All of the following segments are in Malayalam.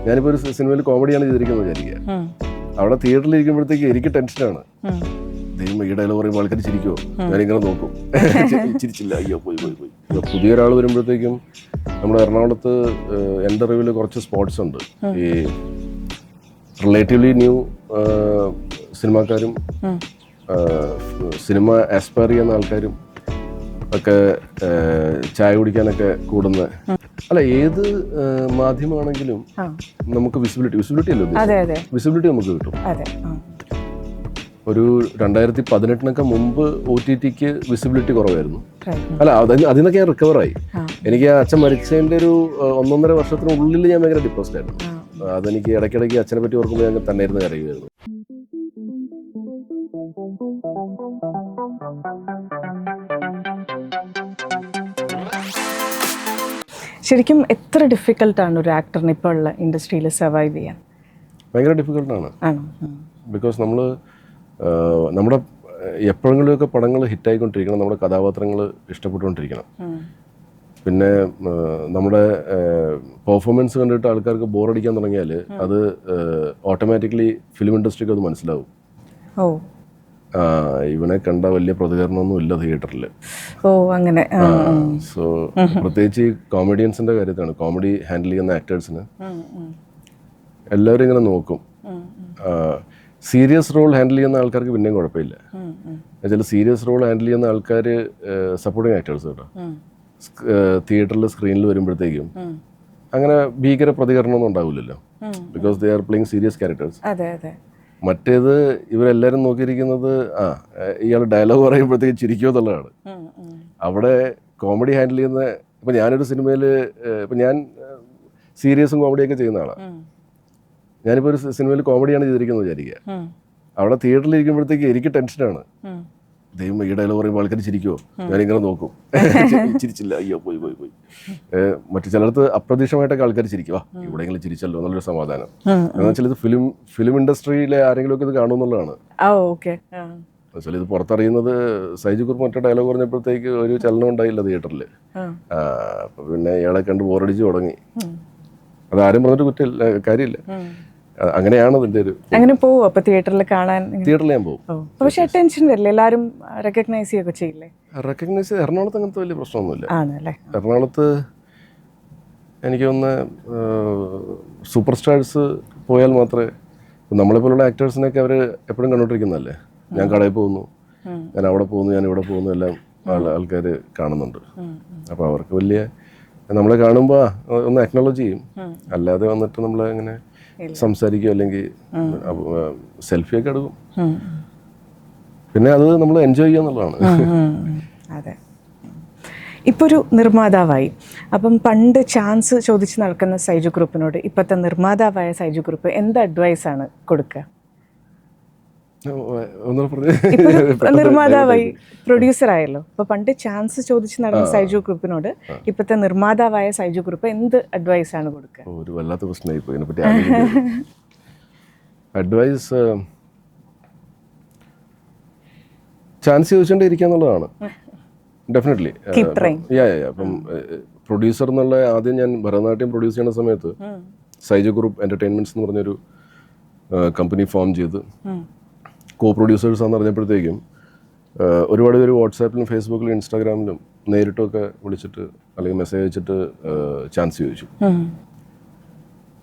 ഞാനിപ്പോൾ ഒരു സിനിമയിൽ കോമഡിയാണ് ചെയ്തിരിക്കുന്നത് വിചാരിക്കുക. അവിടെ തിയേറ്ററിൽ ഇരിക്കുമ്പോഴത്തേക്ക് എനിക്ക് ടെൻഷനാണ്. ദൈവം ഈ ഡയലോഗ് പറയുമ്പോൾ ആൾക്കാർ ചിരിക്കുമോ, ഞാനിങ്ങനെ നോക്കും, ചിരിച്ചില്ല, അയ്യോ പോയി പോയി പോയി. പുതിയൊരാൾ വരുമ്പോഴത്തേക്കും നമ്മുടെ എറണാകുളത്ത് എൻ്റെ അറിവിൽ കുറച്ച് സ്പോട്സ് ഉണ്ട്. ഈ റിലേറ്റീവ്ലി ന്യൂ സിനിമാക്കാരും സിനിമ ആസ്പയർ ചെയ്യുന്ന ആൾക്കാരും ഒക്കെ ചായ കുടിക്കാനൊക്കെ കൂടുന്ന, അല്ല ഏത് മാധ്യമമാണെങ്കിലും നമുക്ക് വിസിബിലിറ്റി അല്ലേ, വിസിബിലിറ്റി നമുക്ക് കിട്ടും. ഒരു 2018 മുമ്പ് OTTക്ക് വിസിബിലിറ്റി കുറവായിരുന്നു. അല്ല അതിൽ നിന്നൊക്കെ ഞാൻ റിക്കവറായി. എനിക്ക് ആ അച്ഛൻ മരിച്ചതിൻ്റെ ഒരു 1.5 വർഷത്തിനുള്ളിൽ ഞാൻ ഭയങ്കര ഡിപ്രസ്ഡ് ആയിരുന്നു. അതെനിക്ക് ഇടയ്ക്കിടയ്ക്ക് അച്ഛനെ പറ്റി ഓർക്കുമ്പോൾ ഞാൻ തന്നെ ഇരുന്ന് കരയുമായിരുന്നു. ശരിക്കും എത്ര ഡിഫിക്കൽട്ടാണ് ഒരു ആക്ടറിന് ഇപ്പോൾ ഉള്ള ഇൻഡസ്ട്രിയിൽ സർവൈവ് ചെയ്യാൻ? ഭയങ്കര ഡിഫിക്കൽട്ടാണ്. ബിക്കോസ് നമ്മുടെ എപ്പോഴെങ്കിലുമൊക്കെ പടങ്ങൾ ഹിറ്റായിക്കൊണ്ടിരിക്കണം, നമ്മുടെ കഥാപാത്രങ്ങൾ ഇഷ്ടപ്പെട്ടുകൊണ്ടിരിക്കണം. പിന്നെ നമ്മുടെ പെർഫോമൻസ് കണ്ടിട്ട് ആൾക്കാർക്ക് ബോറടിക്കാൻ തുടങ്ങിയാൽ അത് ഓട്ടോമാറ്റിക്കലി ഫിലിം ഇൻഡസ്ട്രിക്ക് അത് മനസ്സിലാവും. ഇവനെ കണ്ട വലിയ പ്രതികരണമൊന്നും ഇല്ല തിയേറ്ററിൽ. അങ്ങനെ. സോ പ്രത്യേകിച്ച് ഈ കോമഡിയൻസിന്റെ കാര്യത്താണ്, കോമഡി ഹാൻഡിൽ ചെയ്യുന്ന ആക്ടേഴ്സിന് എല്ലാവരും ഇങ്ങനെ നോക്കും. സീരിയസ് റോൾ ഹാൻഡിൽ ചെയ്യുന്ന ആൾക്കാർക്ക് പിന്നെയും കുഴപ്പമില്ല. എന്നുവെച്ചാൽ സീരിയസ് റോൾ ഹാൻഡിൽ ചെയ്യുന്ന ആൾക്കാർ സപ്പോർട്ടിങ് ആക്ടേഴ്സ് കേട്ടോ, തിയേറ്ററിൽ സ്ക്രീനിൽ വരുമ്പോഴത്തേക്കും അങ്ങനെ ഭീകര പ്രതികരണമൊന്നും ഉണ്ടാവില്ലല്ലോ, because they are playing serious characters. മറ്റേത് ഇവരെല്ലാവരും നോക്കിയിരിക്കുന്നത് ഇയാൾ ഡയലോഗ് പറയുമ്പോഴത്തേക്ക് ചിരിക്കുമോ എന്നുള്ളതാണ്. അവിടെ കോമഡി ഹാൻഡിൽ ചെയ്യുന്ന, ഇപ്പം ഞാനൊരു സിനിമയിൽ, ഇപ്പം ഞാൻ സീരിയസും കോമഡിയൊക്കെ ചെയ്യുന്ന ആളാണ്. ഞാനിപ്പോൾ ഒരു സിനിമയിൽ കോമഡിയാണ് ചെയ്തിരിക്കുന്നത് വിചാരിക്കുക. അവിടെ തിയേറ്ററിൽ ഇരിക്കുമ്പോഴത്തേക്ക് എനിക്ക് ടെൻഷനാണ്. ദൈവം ഈ ഡയലോഗ് പറയുമ്പോൾ ആൾക്കാർ ചിരിക്കുമോ, ഞാനിങ്ങനെ നോക്കും, ചിരിച്ചില്ല, അയ്യോ പോയി പോയി പോയി. മറ്റു ചിലടത്ത് അപ്രതീക്ഷിതമായിട്ടൊക്കെ ആൾക്കാർ ചിരിക്കുക, ഇവിടെയെങ്കിലും ചിരിച്ചല്ലോ എന്നുള്ളൊരു സമാധാനം. എന്ന് വെച്ചാൽ ഇത് ഫിലിം ഇൻഡസ്ട്രിയിലെ ആരെങ്കിലുമൊക്കെ ഇത് കാണുമെന്നുള്ളതാണ്. എന്നുവെച്ചാൽ ഇത് പുറത്തറിയുന്നത് സൈജു കുറുപ്പ് മറ്റേ ഡയലോഗ് പറഞ്ഞപ്പോഴത്തേക്ക് ഒരു ചലനം ഉണ്ടായില്ല തിയേറ്ററിൽ. അപ്പം പിന്നെ ഇയാളെ കണ്ട് ബോറടിച്ച് തുടങ്ങി. അതാരും പറഞ്ഞിട്ട് കുറ്റമില്ല, കാര്യമില്ല. അങ്ങനെയാണ് അതിന്റെ ഒരു. അങ്ങനെ പോവും അപ്പൊ തിയേറ്ററിൽ കാണാൻ? തിയേറ്ററിൽ ഞാൻ പോകും. പക്ഷേ ടെൻഷൻ വരില്ല, എല്ലാവരും റെക്കഗ്നൈസ് ചെയ്യുകയൊക്കെ ചെയ്യില്ലേ? റെക്കഗ്നൈസ് എറണാകുളത്ത് അങ്ങനത്തെ വലിയ പ്രശ്നമൊന്നുമില്ല. എറണാകുളത്ത് എനിക്ക് തോന്നുന്ന സൂപ്പർ സ്റ്റാർസ് പോയാൽ മാത്രമേ, നമ്മളെ പോലുള്ള ആക്ടേഴ്സിനൊക്കെ അവർ എപ്പോഴും കണ്ടോണ്ടിരിക്കുന്നതല്ലേ. ഞാൻ കടയിൽ പോകുന്നു, ഞാൻ അവിടെ പോകുന്നു, ഞാൻ ഇവിടെ പോകുന്നു, എല്ലാം ആൾക്കാർ കാണുന്നുണ്ട്. അപ്പോൾ അവർക്ക് വലിയ, നമ്മളെ കാണുമ്പോൾ ഒന്ന് അക്നോളജ് ചെയ്യും. അല്ലാതെ വന്നിട്ട് നമ്മളെ അങ്ങനെ സംസാരിക്കും, അല്ലെങ്കിൽ സെൽഫിയൊക്കെ എടുക്കും. പിന്നെ അത് നമ്മൾ എൻജോയ് ചെയ്യുക എന്നുള്ളതാണ്. അതെ. ഇപ്പോൾ ഒരു നിർമ്മാതാവായി, അപ്പം പണ്ട് ചാൻസ് ചോദിച്ച് നടക്കുന്ന സൈജു ഗ്രൂപ്പിനോട് ഇപ്പോഴത്തെ നിർമ്മാതാവായ സൈജു ഗ്രൂപ്പ് എന്ത് അഡ്വൈസാണ് കൊടുക്കുക? നിർമ്മാതാവായി പ്രൊഡ്യൂസർ ആയല്ലോ, അപ്പൊ പണ്ട് ചാൻസ് ചോദിച്ച് നടന്ന സൈജു ഗ്രൂപ്പിനോട് ഇപ്പോഴത്തെ നിർമ്മാതാവായ സൈജു ഗ്രൂപ്പ് എന്ത് അഡ്വൈസ് ആണ് കൊടുക്കുക? ഒരു വല്ലാത്ത പ്രശ്നമായി പോയി ഇതിനെപ്പറ്റി. അഡ്വൈസ് ചാൻസ് ചോദിച്ചുകൊണ്ടേ ഇരിക്കുക എന്നുള്ളതാണ്. ഡെഫിനറ്റ്ലി. അപ്പം പ്രൊഡ്യൂസർ എന്നുള്ള, ആദ്യം ഞാൻ ഭരതനാട്യം പ്രൊഡ്യൂസ് ചെയ്യുന്ന സമയത്ത് സൈജു ഗ്രൂപ്പ് എൻ്റർടൈൻമെൻറ്റ്സ് എന്ന് പറഞ്ഞൊരു കമ്പനി ഫോം ചെയ്ത് കോ പ്രൊഡ്യൂസേഴ്സ് ആണെന്ന് പറഞ്ഞപ്പോഴത്തേക്കും ഒരുപാട് പേര് വാട്സാപ്പിലും ഫേസ്ബുക്കിലും ഇൻസ്റ്റാഗ്രാമിലും നേരിട്ടൊക്കെ വിളിച്ചിട്ട് അല്ലെങ്കിൽ മെസ്സേജ് അയച്ചിട്ട് ചാൻസ് ചോദിച്ചു.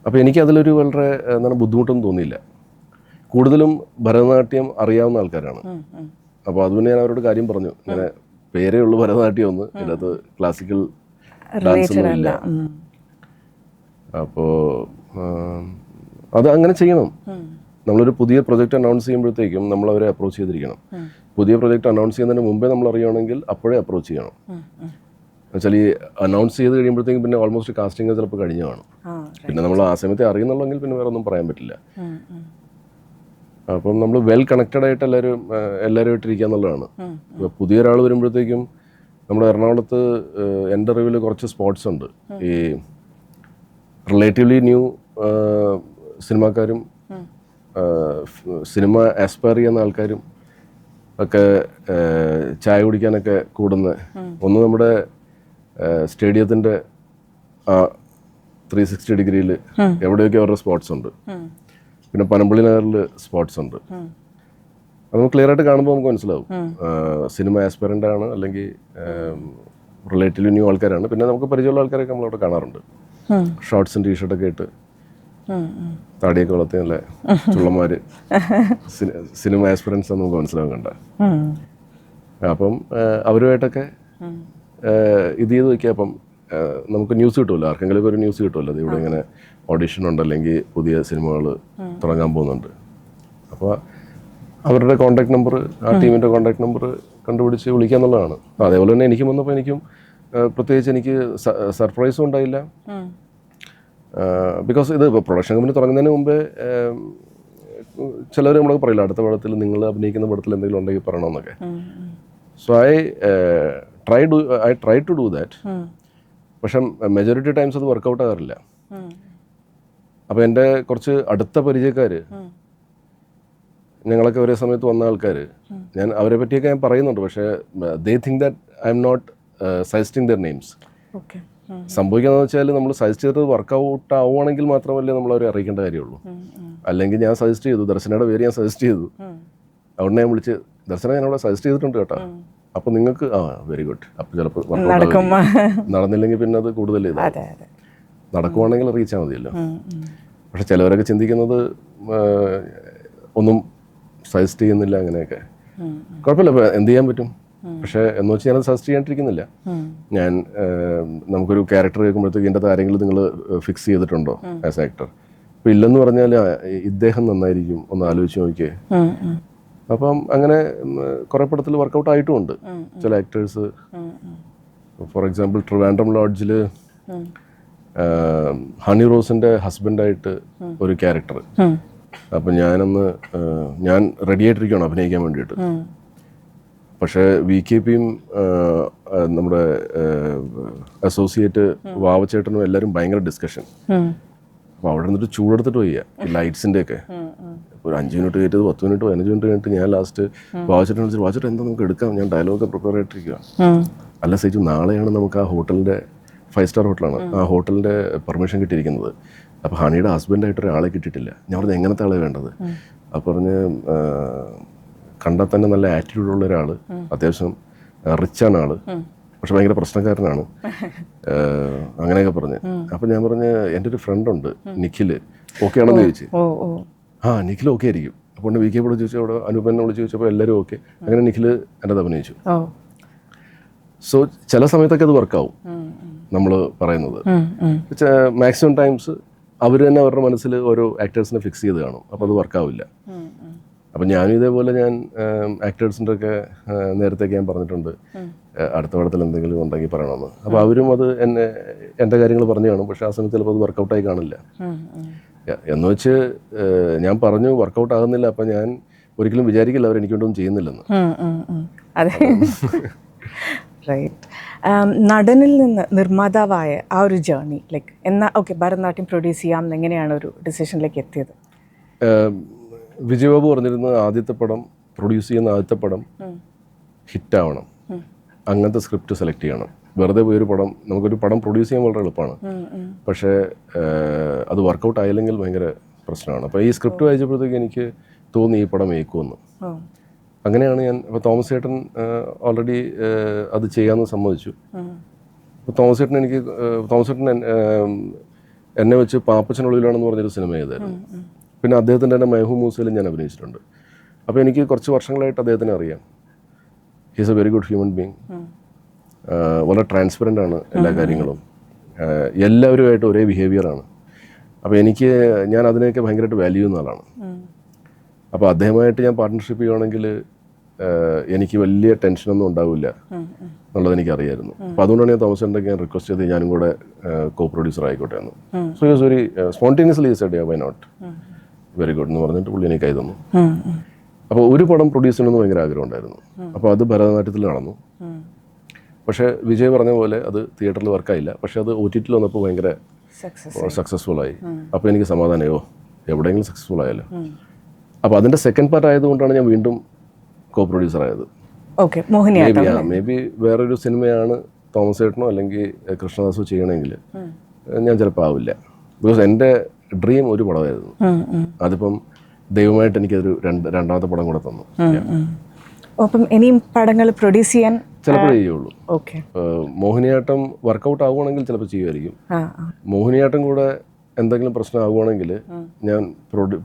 അപ്പോൾ എനിക്കതിലൊരു വളരെ എന്താണ് ബുദ്ധിമുട്ടൊന്നും തോന്നിയില്ല. കൂടുതലും ഭരതനാട്യം അറിയാവുന്ന ആൾക്കാരാണ്. അപ്പോൾ അതുകൊണ്ട് ഞാൻ അവരോട് കാര്യം പറഞ്ഞു, ഇങ്ങനെ പേരേ ഉള്ളൂ ഭരതനാട്യം ഒന്ന്, ഇതിനകത്ത് ക്ലാസിക്കൽ ഡാൻസ് ഒന്നും ഇല്ല. അപ്പോൾ അത് അങ്ങനെ ചെയ്യണം. നമ്മളൊരു പുതിയ പ്രൊജക്റ്റ് അനൗൺസ് ചെയ്യുമ്പോഴത്തേക്കും നമ്മൾ അവരെ അപ്രോച്ച് ചെയ്തിരിക്കണം. പുതിയ പ്രൊജക്റ്റ് അനൗൺസ് ചെയ്യുന്നതിന് മുമ്പേ നമ്മൾ അറിയുകയാണെങ്കിൽ അപ്പോഴേ അപ്രോച്ച് ചെയ്യണം. എന്നുവെച്ചാൽ ഈ അനൗൺസ് ചെയ്ത് കഴിയുമ്പോഴത്തേക്കും പിന്നെ ഓൾമോസ്റ്റ് കാസ്റ്റിംഗ് ചിലപ്പോൾ കഴിഞ്ഞു കാണും. പിന്നെ നമ്മൾ ആ സമയത്ത് അറിയുന്നുള്ളെങ്കിൽ പിന്നെ വേറെ ഒന്നും പറയാൻ പറ്റില്ല. അപ്പം നമ്മൾ വെൽ കണക്റ്റഡ് ആയിട്ട് എല്ലാവരുമായിട്ടിരിക്കുക എന്നുള്ളതാണ്. പുതിയൊരാൾ വരുമ്പോഴത്തേക്കും നമ്മുടെ എറണാകുളത്ത് എൻ്റെ അറിവിൽ കുറച്ച് സ്പോട്സ് ഉണ്ട്. ഈ റിലേറ്റീവ്ലി ന്യൂ സിനിമാക്കാരും സിനിമ ആസ്പയർ ചെയ്യുന്ന ആൾക്കാരും ഒക്കെ ചായ കുടിക്കാനൊക്കെ കൂടുന്ന, ഒന്ന് നമ്മുടെ സ്റ്റേഡിയത്തിൻ്റെ 360 ഡിഗ്രിയിൽ എവിടെയൊക്കെ അവരുടെ സ്പോട്ട്സ് ഉണ്ട്. പിന്നെ പനമ്പള്ളി നഗറിൽ സ്പോട്ട്സ് ഉണ്ട്. അത് നമുക്ക് ക്ലിയർ ആയിട്ട് കാണുമ്പോൾ നമുക്ക് മനസ്സിലാവും സിനിമ ആസ്പിറൻ്റ് ആണ് അല്ലെങ്കിൽ റിലേറ്റീവ്ലി ന്യൂ ആൾക്കാരാണ്. പിന്നെ നമുക്ക് പരിചയമുള്ള ആൾക്കാരൊക്കെ നമ്മളവിടെ കാണാറുണ്ട്. ഷോർട്ട്സും ടീഷർട്ടൊക്കെ ഇട്ട് താടിയൊക്കെ വളർത്തി നല്ല ചുള്ളന്മാര് സിനിമ ആസ്പിറൻസ് എന്ന് നമുക്ക് മനസ്സിലാവും കണ്ട. അപ്പം അവരുമായിട്ടൊക്കെ ഇത് ചെയ്ത് വയ്ക്കുക. അപ്പം നമുക്ക് ന്യൂസ് കിട്ടുമല്ലോ, ആർക്കെങ്കിലും ഒരു ന്യൂസ് കിട്ടുമല്ലോ, അത് ഇവിടെ ഇങ്ങനെ ഓഡിഷൻ ഉണ്ട് അല്ലെങ്കിൽ പുതിയ സിനിമകൾ തുടങ്ങാൻ പോകുന്നുണ്ട്. അപ്പോൾ അവരുടെ കോൺടാക്ട് നമ്പർ, ആ ടീമിൻ്റെ കോൺടാക്ട് നമ്പർ കണ്ടുപിടിച്ച് വിളിക്കുക എന്നുള്ളതാണ്. അതേപോലെ തന്നെ എനിക്കും വന്നപ്പോൾ എനിക്കും പ്രത്യേകിച്ച് എനിക്ക് സർപ്രൈസും ഉണ്ടായില്ല. ബിക്കോസ് ഇത് പ്രൊഡക്ഷൻ കമ്പനി തുടങ്ങുന്നതിന് മുമ്പേ ചിലവർ നമ്മളൊക്കെ പറയില്ല, അടുത്ത പടത്തിൽ നിങ്ങൾ അഭിനയിക്കുന്ന പടത്തിൽ എന്തെങ്കിലും ഉണ്ടെങ്കിൽ പറയണമെന്നൊക്കെ. So I try to do that. പക്ഷെ മെജോറിറ്റി ടൈംസ് അത് വർക്കൗട്ട് ആകാറില്ല. അപ്പോൾ എൻ്റെ കുറച്ച് അടുത്ത പരിചയക്കാർ, ഞങ്ങളൊക്കെ ഒരേ സമയത്ത് വന്ന ആൾക്കാർ, ഞാൻ അവരെ പറ്റിയൊക്കെ ഞാൻ പറയുന്നുണ്ട്. പക്ഷേ they think that I am not suggesting their names. സംഭവിക്കാന്ന് വെച്ചാൽ നമ്മൾ സജസ്റ്റ് ചെയ്തത് വർക്കൗട്ട് ആവുകയാണെങ്കിൽ മാത്രമല്ലേ നമ്മൾ അവരെ അറിയിക്കേണ്ട കാര്യമുള്ളൂ. അല്ലെങ്കിൽ ഞാൻ സജസ്റ്റ് ചെയ്തു, ദർശനയുടെ പേര് ഞാൻ സജസ്റ്റ് ചെയ്തു, അതുകൊണ്ട് ഞാൻ വിളിച്ച് ദർശന ഞാനവിടെ സജസ്റ്റ് ചെയ്തിട്ടുണ്ട് കേട്ടോ, അപ്പോൾ നിങ്ങൾക്ക് വെരി ഗുഡ്, അപ്പോൾ ചിലപ്പോൾ നടന്നില്ലെങ്കിൽ പിന്നെ അത് കൂടുതൽ നടക്കുവാണെങ്കിൽ അറിയിച്ചാൽ മതിയല്ലോ. പക്ഷെ ചിലവരൊക്കെ ചിന്തിക്കുന്നത് ഒന്നും സജസ്റ്റ് ചെയ്യുന്നില്ല, അങ്ങനെയൊക്കെ. കുഴപ്പമില്ല, ഇപ്പോൾ എന്ത് ചെയ്യാൻ പറ്റും. പക്ഷേ എന്ന് വെച്ചാൽ ഞാനത് സജസ്റ്റ് ചെയ്യാണ്ടിരിക്കുന്നില്ല. ഞാൻ നമുക്കൊരു ക്യാരക്ടർ കേൾക്കുമ്പോഴത്തേക്ക് ഇതിൻ്റെ ആരെങ്കിലും നിങ്ങൾ ഫിക്സ് ചെയ്തിട്ടുണ്ടോ ആസ് ആക്ടർ? അപ്പോൾ ഇല്ലെന്ന് പറഞ്ഞാൽ ഇദ്ദേഹം നന്നായിരിക്കും, ഒന്ന് ആലോചിച്ച് നോക്കിയേ. അപ്പം അങ്ങനെ കുറേ പടത്തിൽ വർക്കൗട്ട് ആയിട്ടുമുണ്ട് ചില ആക്ടേഴ്സ്. ഫോർ എക്സാമ്പിൾ ട്രിവാൻഡ്രം ലോഡ്ജിൽ ഹണി റോസിൻ്റെ ഹസ്ബൻഡായിട്ട് ഒരു ക്യാരക്ടർ. അപ്പം ഞാൻ റെഡി ആയിട്ടിരിക്കുകയാണ് അഭിനയിക്കാൻ വേണ്ടിയിട്ട്. പക്ഷേ VKPയും നമ്മുടെ അസോസിയേറ്റ് വാവച്ചേട്ടനും എല്ലാവരും ഭയങ്കര ഡിസ്കഷൻ. അപ്പോൾ അവിടെ നിന്നിട്ട് ചൂടെടുത്തിട്ട് പോയി ലൈറ്റ്സിൻ്റെ ഒക്കെ. ഒരു 5 മിനിറ്റ് കഴിഞ്ഞിട്ട് 10 മിനിറ്റ് 15 മിനിറ്റ് കഴിഞ്ഞിട്ട് ഞാൻ ലാസ്റ്റ് വാവച്ചേട്ടൻ വിളിച്ചിട്ട്, വാവച്ചേട്ടൻ എന്താ നമുക്ക് എടുക്കാം, ഞാൻ ഡയലോഗൊക്കെ പ്രിപ്പയർ ആയിട്ടിരിക്കുക. അല്ല സേച്ചു, നാളെയാണ് നമുക്ക് ആ ഹോട്ടലിൻ്റെ 5 സ്റ്റാർ ഹോട്ടലാണ്, ആ ഹോട്ടലിൻ്റെ പെർമിഷൻ കിട്ടിയിരിക്കുന്നത്. അപ്പോൾ ഹണിയുടെ ഹസ്ബൻഡായിട്ട് ഒരാളെ കിട്ടിയിട്ടില്ല. ഞാൻ പറഞ്ഞത് എങ്ങനത്തെ ആളെ വേണ്ടത്? അപ്പോൾ പറഞ്ഞ് കണ്ടാൽ തന്നെ നല്ല ആറ്റിറ്റ്യൂഡുള്ള ഒരാൾ, അത്യാവശ്യം റിച്ചാണ് ആള്, പക്ഷെ ഭയങ്കര പ്രശ്നക്കാരനാണ്, അങ്ങനെയൊക്കെ പറഞ്ഞ്. അപ്പം ഞാൻ പറഞ്ഞ് എൻ്റെ ഒരു ഫ്രണ്ടുണ്ട് നിഖിൽ, ഓക്കെ ആണെന്ന് ചോദിച്ചു. നിഖിൽ ഓക്കെ ആയിരിക്കും. അപ്പോൾ VK വിളിച്ച് ചോദിച്ചു, അവിടെ അനൂപനെ വിളിച്ച് ചോദിച്ചപ്പോൾ എല്ലാവരും ഓക്കെ. അങ്ങനെ നിഖിൽ എൻ്റെ അത് അഭിനയിച്ചു. സോ ചില സമയത്തൊക്കെ അത് വർക്കാവും നമ്മൾ പറയുന്നത്. മാക്സിമം ടൈംസ് അവർ തന്നെ അവരുടെ മനസ്സിൽ ഓരോ ആക്ടേഴ്സിനെ ഫിക്സ് ചെയ്ത് കാണും, അപ്പോൾ അത് വർക്കാവില്ല. അപ്പം ഞാനും ഇതേപോലെ ഞാൻ ആക്ടേഴ്സിൻ്റെ ഒക്കെ നേരത്തേക്ക് ഞാൻ പറഞ്ഞിട്ടുണ്ട് അടുത്ത പടത്തിൽ എന്തെങ്കിലും ഉണ്ടെങ്കിൽ പറയണമെന്ന്. അപ്പോൾ അവരും അത് എൻ്റെ കാര്യങ്ങൾ പറഞ്ഞു കാണും. പക്ഷേ ആ സമയത്ത് ചിലപ്പോൾ അത് വർക്കൗട്ടായി കാണില്ല. എന്ന് വെച്ച് ഞാൻ പറഞ്ഞു വർക്കൗട്ട് ആകുന്നില്ല, അപ്പം ഞാൻ ഒരിക്കലും വിചാരിക്കില്ല അവർ എനിക്ക് വേണ്ടൊന്നും ചെയ്യുന്നില്ലെന്ന്. റൈറ്റ്. നടനിൽ നിന്ന് നിർമ്മാതാവായ ആ ഒരു ജേർണി, ലൈക്ക് ഭരതനാട്യം പ്രൊഡ്യൂസ് ചെയ്യാം എങ്ങനെയാണ് ഒരു ഡിസിഷനിലേക്ക് എത്തിയത്? വിജയബാബു പറഞ്ഞിരുന്നത് ആദ്യത്തെ പടം പ്രൊഡ്യൂസ് ചെയ്യുന്ന ആദ്യത്തെ പടം ഹിറ്റാവണം, അങ്ങനത്തെ സ്ക്രിപ്റ്റ് സെലക്ട് ചെയ്യണം. വെറുതെ പോയൊരു പടം, നമുക്കൊരു പടം പ്രൊഡ്യൂസ് ചെയ്യാൻ വളരെ എളുപ്പമാണ്, പക്ഷേ അത് വർക്കൗട്ട് ആയില്ലെങ്കിൽ ഭയങ്കര പ്രശ്നമാണ്. അപ്പോൾ ഈ സ്ക്രിപ്റ്റ് വായിച്ചപ്പോഴത്തേക്ക് എനിക്ക് തോന്നി ഈ പടം ഏക്കുമെന്ന്. അങ്ങനെയാണ് ഞാൻ, അപ്പോൾ തോമസ് ചേട്ടൻ ഓൾറെഡി അത് ചെയ്യാമെന്ന് സമ്മതിച്ചു. അപ്പോൾ തോമസ് ചേട്ടൻ എന്നെ വെച്ച് പാപ്പച്ചനുള്ളിലാണെന്ന് പറഞ്ഞൊരു സിനിമ ചെയ്തായിരുന്നു. പിന്നെ അദ്ദേഹത്തിൻ്റെ തന്നെ മെഹൂ മൂസയിലും ഞാൻ അഭിനയിച്ചിട്ടുണ്ട്. അപ്പോൾ എനിക്ക് കുറച്ച് വർഷങ്ങളായിട്ട് അദ്ദേഹത്തിനെ അറിയാം. He's A very good human being. വളരെ ട്രാൻസ്പെറൻ്റ് ആണ് എല്ലാ കാര്യങ്ങളും, എല്ലാവരുമായിട്ട് ഒരേ ബിഹേവിയറാണ്. അപ്പോൾ ഞാൻ അതിനെയൊക്കെ ഭയങ്കരമായിട്ട് വാല്യൂ ചെയ്യുന്ന ആളാണ്. അപ്പോൾ അദ്ദേഹമായിട്ട് ഞാൻ പാർട്ട്ണർഷിപ്പ് ചെയ്യുകയാണെങ്കിൽ എനിക്ക് വലിയ ടെൻഷനൊന്നും ഉണ്ടാവില്ല എന്നുള്ളത് എനിക്കറിയായിരുന്നു. അപ്പോൾ അതുകൊണ്ടാണ് ഞാൻ തോമസ് ചേട്ടൻ്റെ ഞാൻ റിക്വസ്റ്റ് ചെയ്ത് ഞാനും കൂടെ കോ പ്രൊഡ്യൂസർ ആയിക്കോട്ടെ എന്ന്. So use very spontaneously said why not, very good എന്ന് പറഞ്ഞിട്ട് പുള്ളി എനിക്ക് തന്നു. അപ്പോൾ ഒരു പടം പ്രൊഡ്യൂസ് ചെയ്യണമെന്ന് ഭയങ്കര ആഗ്രഹം ഉണ്ടായിരുന്നു. അപ്പോൾ അത് ഭരതനാട്യത്തിൽ നടന്നു. പക്ഷേ വിജയ് പറഞ്ഞ പോലെ അത് തിയേറ്ററിൽ വർക്കായില്ല. പക്ഷേ അത് OTT വന്നപ്പോൾ ഭയങ്കര സക്സസ്ഫുള്ളായി. അപ്പോൾ എനിക്ക് സമാധാനമോ എവിടെയെങ്കിലും സക്സസ്ഫുൾ ആയല്ലോ. അപ്പോൾ അതിൻ്റെ സെക്കൻഡ് പാർട്ട് ആയതുകൊണ്ടാണ് ഞാൻ വീണ്ടും കോ പ്രൊഡ്യൂസർ ആയത്. മേ ബി വേറൊരു സിനിമയാണ് തോമസ് ചേട്ടനോ അല്ലെങ്കിൽ കൃഷ്ണദാസോ ചെയ്യണമെങ്കിൽ ഞാൻ ചിലപ്പോൾ ആവില്ല. ബിക്കോസ് എൻ്റെ ഡ്രീം ഒരു പടമായിരുന്നു. അതിപ്പം ദൈവമായിട്ട് എനിക്കൊരു രണ്ടാമത്തെ പടം കൂടെ തന്നു. അപ്പം ഇനിയും പടങ്ങൾ പ്രൊഡ്യൂസ് ചെയ്യാൻ ചിലപ്പോഴേ ചെയ്യുള്ളൂ. ഓക്കെ. മോഹിനിയാട്ടം വർക്കൗട്ട് ആവുകയാണെങ്കിൽ ചിലപ്പോൾ ചെയ്യുമായിരിക്കും. മോഹിനിയാട്ടം കൂടെ എന്തെങ്കിലും പ്രശ്നം ആവുകയാണെങ്കിൽ ഞാൻ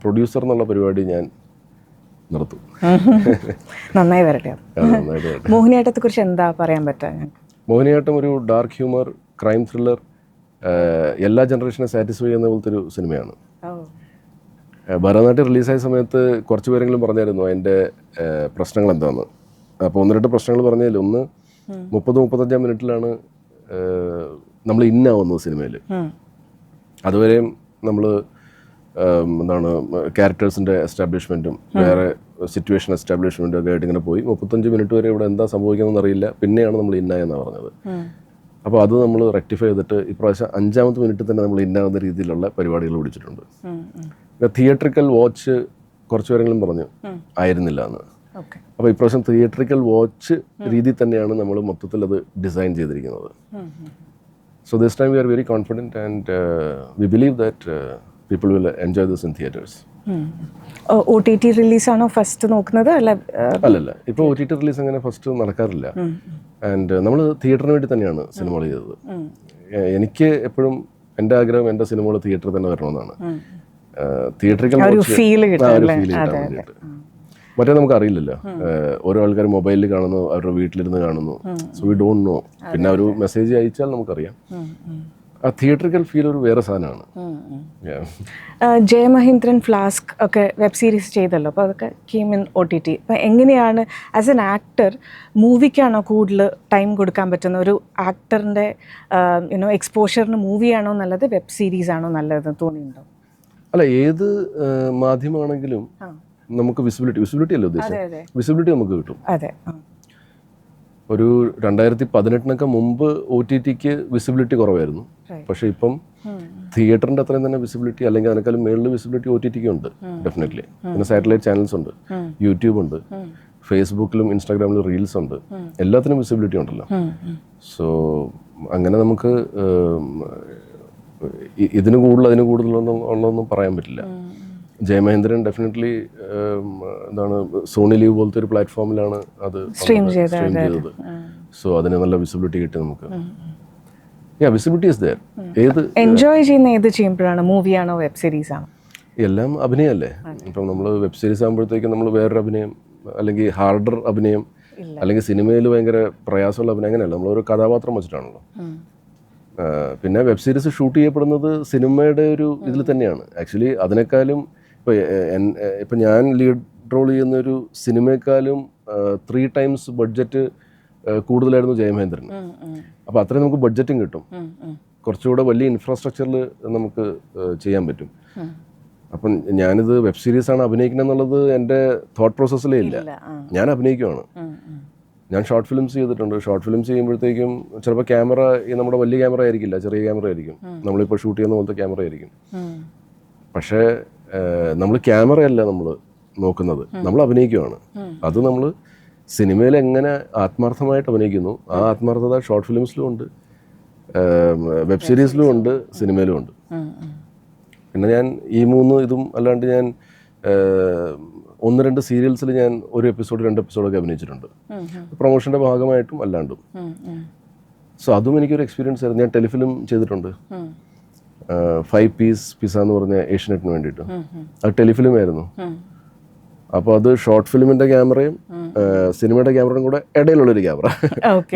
പ്രൊഡ്യൂസർ എന്നുള്ള പരിപാടി ഞാൻ നിർത്തും. നന്നായി വരട്ടെ. മോഹിനിയാട്ടത്തെ കുറിച്ച് എന്താ പറയാൻ പറ്റുക? മോഹിനിയാട്ടം ഒരു ഡാർക്ക് ഹ്യൂമർ ക്രൈം ത്രില്ലർ, എല്ലാ ജനറേഷനെ സാറ്റിസ്ഫൈ ചെയ്യുന്ന പോലത്തെ ഒരു സിനിമയാണ്. ഭരതനാട്യം റിലീസായ സമയത്ത് കുറച്ച് പേരെങ്കിലും പറഞ്ഞായിരുന്നു അതിൻ്റെ പ്രശ്നങ്ങൾ എന്താണെന്ന്. അപ്പോൾ 1-2 പ്രശ്നങ്ങൾ പറഞ്ഞതിൽ ഒന്ന് 30-35 മിനിറ്റിലാണ് നമ്മൾ ഇന്നാവുന്നത് സിനിമയിൽ. അതുവരെയും നമ്മൾ എന്താണ് ക്യാരക്ടേഴ്സിൻ്റെ എസ്റ്റാബ്ലിഷ്മെൻറ്റും വേറെ സിറ്റുവേഷൻ എസ്റ്റാബ്ലിഷ്മെൻറ്റും ഒക്കെ ആയിട്ട് ഇങ്ങനെ പോയി 35 മിനിറ്റ് വരെ ഇവിടെ എന്താ സംഭവിക്കുന്നതെന്ന് അറിയില്ല, പിന്നെയാണ് നമ്മൾ ഇന്നായെന്നാണ് പറഞ്ഞത്. അപ്പോൾ അത് നമ്മൾ റെക്ടിഫൈ ചെയ്തിട്ട് ഇപ്രാവശ്യം 5-ാമത്തെ മിനിറ്റ് തന്നെ നമ്മൾ ഇന്നാവുന്ന രീതിയിലുള്ള പരിപാടികൾ പിടിച്ചിട്ടുണ്ട്. തിയേറ്ററിക്കൽ വാച്ച് കുറച്ച് പേരെങ്കിലും പറഞ്ഞു ആയിരുന്നില്ല എന്ന്. അപ്പോൾ ഇപ്രാവശ്യം തിയേറ്ററിക്കൽ വാച്ച് രീതി തന്നെയാണ് നമ്മൾ മൊത്തത്തിൽ അത് ഡിസൈൻ ചെയ്തിരിക്കുന്നത്. So this time we are very confident and we believe that people will enjoy this in theatres. OTT റിലീസാണോ ഫസ്റ്റ് നോക്കുന്നത്? അല്ലല്ല, ഇപ്പോൾ OTT റിലീസ് അങ്ങനെ ഫസ്റ്റ് നടക്കാറില്ല. ആൻഡ് നമ്മൾ തിയേറ്ററിന് വേണ്ടി തന്നെയാണ് സിനിമകൾ ചെയ്തത്. എനിക്ക് എപ്പോഴും എൻ്റെ ആഗ്രഹം എൻ്റെ സിനിമകൾ തിയേറ്ററിൽ തന്നെ വരണമെന്നാണ്. തിയേറ്ററിക്കൽ ഫീൽ കിട്ടാൻ വേണ്ടിയിട്ട്. മറ്റേ നമുക്ക് അറിയില്ലല്ലോ, ഓരോ ആൾക്കാർ മൊബൈലിൽ കാണുന്നു, അവരുടെ വീട്ടിലിരുന്ന് കാണുന്നു. So we don't know. പിന്നെ ഒരു മെസ്സേജ് അയച്ചാൽ നമുക്കറിയാം. ആ തിയേറ്ററിക്കൽ ഫീൽ ഒരു വേറെ സാധനമാണ്. ജയമഹേന്ദ്രൻ, ഫ്ലാസ്ക് ഒക്കെ വെബ് സീരീസ് ചെയ്തല്ലോ, അപ്പോൾ അതൊക്കെ കീം ഇൻ OTT. അപ്പോൾ എങ്ങനെയാണ് ആസ് എൻ ആക്ടർ മൂവിക്കാണോ കൂടുതൽ ടൈം കൊടുക്കാൻ പറ്റുന്ന? ഒരു ആക്ടറിൻ്റെ എക്സ്പോഷറിന് മൂവിയാണോ നല്ലത്, വെബ് സീരീസ് ആണോ നല്ലതെന്ന് തോന്നിയിട്ടുണ്ടോ? അല്ല, ഏത് മാധ്യമമാണെങ്കിലും നമുക്ക് വിസിബിലിറ്റി അല്ലേ ഉദ്ദേശിച്ചത്? വിസിബിലിറ്റി നമുക്ക് കിട്ടും. അതെ. ഒരു 2018 മുമ്പ് OTTക്ക് വിസിബിലിറ്റി കുറവായിരുന്നു. പക്ഷേ ഇപ്പം തിയേറ്ററിൻ്റെ അത്രയും തന്നെ വിസിബിലിറ്റി, അല്ലെങ്കിൽ അതിനേക്കാളും മേളിൽ വിസിബിലിറ്റി OTTക്ക് ഉണ്ട് ഡെഫിനറ്റ്ലി. പിന്നെ സാറ്റലൈറ്റ് ചാനൽസ് ഉണ്ട്, യൂട്യൂബ് ഉണ്ട്, ഫേസ്ബുക്കിലും ഇൻസ്റ്റാഗ്രാമിലും റീൽസ് ഉണ്ട്, എല്ലാത്തിനും വിസിബിലിറ്റി ഉണ്ടല്ലോ. സോ അങ്ങനെ നമുക്ക് ഇതിന് കൂടുതൽ അതിന് കൂടുതലൊന്നും പറയാൻ പറ്റില്ല. ജയമഹേന്ദ്രൻ ഡെഫിനറ്റ്ലി എന്താണ് സോണി ലീവ് പോലത്തെ ഒരു പ്ലാറ്റ്ഫോമിലാണ് അത് സ്ട്രീം ചെയ്തത്. സോ അതിന് നല്ല വിസിബിലിറ്റി കിട്ടി നമുക്ക്. Visibility is there. ഏത് എൻജോയ് ചെയ്യുന്ന ഏത് ചെയ്യുമ്പോഴാണ്? മൂവിയാണോ വെബ് സീരീസ് ആണോ? എല്ലാം അഭിനയമല്ലേ. ഇപ്പം നമ്മൾ വെബ് സീരീസ് ആകുമ്പോഴത്തേക്കും നമ്മൾ വേറൊരു അഭിനയം, അല്ലെങ്കിൽ ഹാർഡർ അഭിനയം, അല്ലെങ്കിൽ സിനിമയിൽ ഭയങ്കര പ്രയാസമുള്ള അഭിനയം, അങ്ങനെയല്ല. നമ്മളൊരു കഥാപാത്രം വെച്ചിട്ടാണല്ലോ. പിന്നെ വെബ് സീരീസ് ഷൂട്ട് ചെയ്യപ്പെടുന്നത് സിനിമയുടെ ഒരു ഇതിൽ തന്നെയാണ്. ആക്ച്വലി അതിനേക്കാളും ഇപ്പം ഞാൻ ലീഡ് റോൾ ചെയ്യുന്ന ഒരു സിനിമയെക്കാളും 3 times ബഡ്ജറ്റ് കൂടുതലായിരുന്നു ജയമഹേന്ദ്രൻ. അപ്പോൾ അത്രയും നമുക്ക് ബഡ്ജറ്റും കിട്ടും, കുറച്ചുകൂടെ വലിയ ഇൻഫ്രാസ്ട്രക്ചറിൽ നമുക്ക് ചെയ്യാൻ പറ്റും. അപ്പം ഞാനിത് വെബ് സീരീസാണ് അഭിനയിക്കണം എന്നുള്ളത് എൻ്റെ തോട്ട് പ്രോസസ്സിലേ ഇല്ല. ഞാൻ അഭിനയിക്കുവാണ്. ഞാൻ ഷോർട്ട് ഫിലിംസ് ചെയ്തിട്ടുണ്ട്. ഷോർട്ട് ഫിലിംസ് ചെയ്യുമ്പോഴത്തേക്കും ചിലപ്പോൾ ക്യാമറ നമ്മുടെ വലിയ ക്യാമറ ആയിരിക്കില്ല, ചെറിയ ക്യാമറ ആയിരിക്കും. നമ്മളിപ്പോൾ ഷൂട്ട് ചെയ്യുന്ന പോലത്തെ ക്യാമറ ആയിരിക്കും. പക്ഷേ നമ്മൾ ക്യാമറയല്ല നമ്മൾ നോക്കുന്നത്, നമ്മൾ അഭിനയിക്കുവാണ്. അത് നമ്മൾ സിനിമയിൽ എങ്ങനെ ആത്മാർത്ഥമായിട്ട് അഭിനയിക്കുന്നു, ആ ആത്മാർത്ഥത ഷോർട്ട് ഫിലിംസിലും ഉണ്ട്, വെബ് സീരീസിലും ഉണ്ട്, സിനിമയിലും ഉണ്ട്. പിന്നെ ഞാൻ ഈ 3 ഇതും അല്ലാണ്ട് ഞാൻ 1-2 സീരിയൽസിൽ ഞാൻ 1 എപ്പിസോഡ് 2 എപ്പിസോഡൊക്കെ അഭിനയിച്ചിട്ടുണ്ട്, പ്രൊമോഷൻ്റെ ഭാഗമായിട്ടും അല്ലാണ്ടും. സോ അതും എനിക്കൊരു എക്സ്പീരിയൻസ് ആയിരുന്നു. ഞാൻ ടെലിഫിലിം ചെയ്തിട്ടുണ്ട്, 5 പീസ് പിസ എന്ന് പറഞ്ഞ ഏഷ്യനെറ്റിന് വേണ്ടിയിട്ട്. അത് ടെലിഫിലിം ആയിരുന്നു. അപ്പോൾ അത് ഷോർട്ട് ഫിലിമിൻ്റെ ക്യാമറയും സിനിമയുടെ ക്യാമറയും കൂടെ ഇടയിലുള്ളൊരു ക്യാമറ,